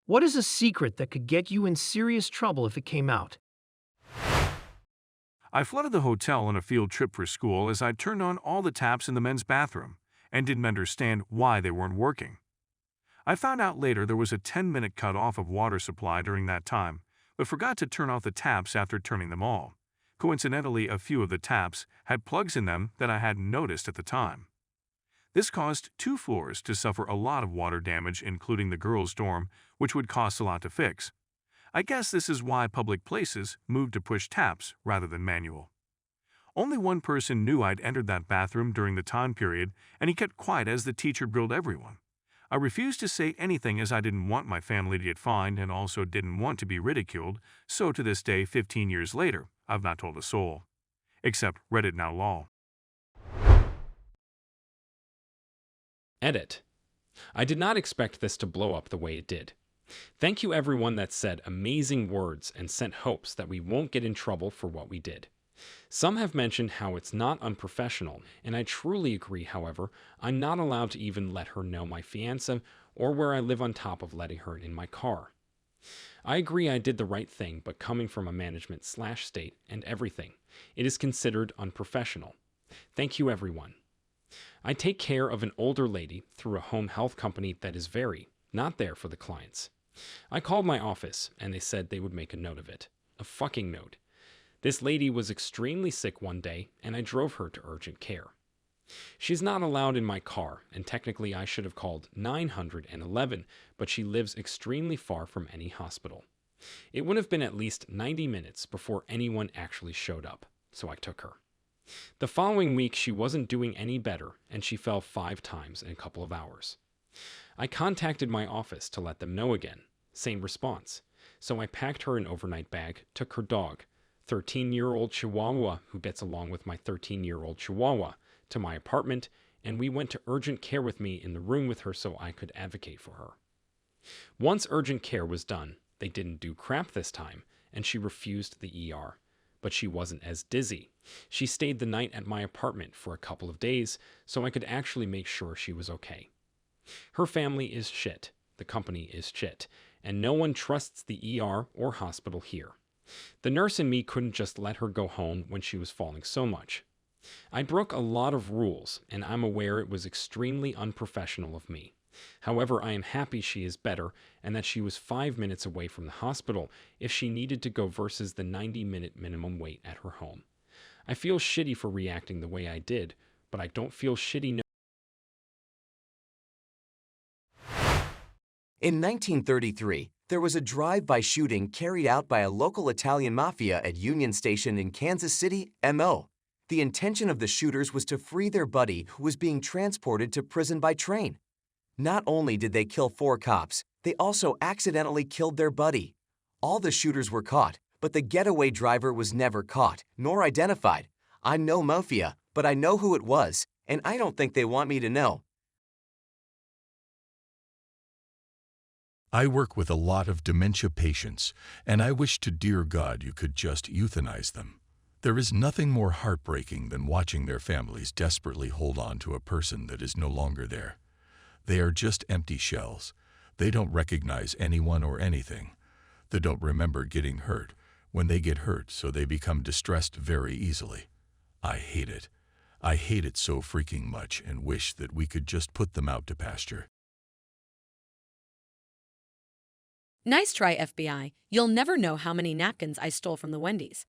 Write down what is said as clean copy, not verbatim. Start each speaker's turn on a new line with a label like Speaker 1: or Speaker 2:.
Speaker 1: What is a secret that could get you in serious trouble if it came out?
Speaker 2: I flooded the hotel on a field trip for school as I turned on all the taps in the men's bathroom and didn't understand why they weren't working. I found out later there was a 10-minute cut-off of water supply during that time, but forgot to turn off the taps after turning them all. Coincidentally, a few of the taps had plugs in them that I hadn't noticed at the time. This caused 2 floors to suffer a lot of water damage, including the girls' dorm, which would cost a lot to fix. I guess this is why public places moved to push taps rather than manual. Only one person knew I'd entered that bathroom during the time period, and he kept quiet as the teacher grilled everyone. I refused to say anything as I didn't want my family to get fined and also didn't want to be ridiculed, so to this day, 15 years later, I've not told a soul. Except Reddit now lol.
Speaker 3: Edit. I did not expect this to blow up the way it did. Thank you everyone that said amazing words and sent hopes that we won't get in trouble for what we did. Some have mentioned how it's not unprofessional, and I truly agree. However, I'm not allowed to even let her know my fiancé or where I live on top of letting her in my car. I agree I did the right thing, but coming from a management/state and everything, it is considered unprofessional. Thank you everyone. I take care of an older lady through a home health company that is not there for the clients. I called my office and they said they would make a note of it. A fucking note. This lady was extremely sick one day and I drove her to urgent care. She's not allowed in my car and technically I should have called 911, but she lives extremely far from any hospital. It would have been at least 90 minutes before anyone actually showed up, so I took her. The following week she wasn't doing any better and she fell 5 times in a couple of hours. I contacted my office to let them know again. Same response. So I packed her an overnight bag, took her dog, 13-year-old Chihuahua who gets along with my 13-year-old Chihuahua, to my apartment, and we went to urgent care with me in the room with her so I could advocate for her. Once urgent care was done, they didn't do crap this time, and she refused the ER. But she wasn't as dizzy. She stayed the night at my apartment for a couple of days so I could actually make sure she was okay. Her family is shit, the company is shit, and no one trusts the ER or hospital here. The nurse and me couldn't just let her go home when she was falling so much. I broke a lot of rules, and I'm aware it was extremely unprofessional of me. However, I am happy she is better and that she was 5 minutes away from the hospital if she needed to go versus the 90-minute minimum wait at her home. I feel shitty for reacting the way I did, but I don't feel shitty.
Speaker 4: In 1933, there was a drive-by shooting carried out by a local Italian mafia at Union Station in Kansas City, MO. The intention of the shooters was to free their buddy who was being transported to prison by train. Not only did they kill 4 cops, they also accidentally killed their buddy. All the shooters were caught, but the getaway driver was never caught, nor identified. I'm no mafia, but I know who it was, and I don't think they want me to know.
Speaker 5: I work with a lot of dementia patients, and I wish to dear God you could just euthanize them. There is nothing more heartbreaking than watching their families desperately hold on to a person that is no longer there. They are just empty shells. They don't recognize anyone or anything. They don't remember getting hurt when they get hurt, so they become distressed very easily. I hate it. I hate it so freaking much and wish that we could just put them out to pasture.
Speaker 6: Nice try, FBI. You'll never know how many napkins I stole from the Wendy's.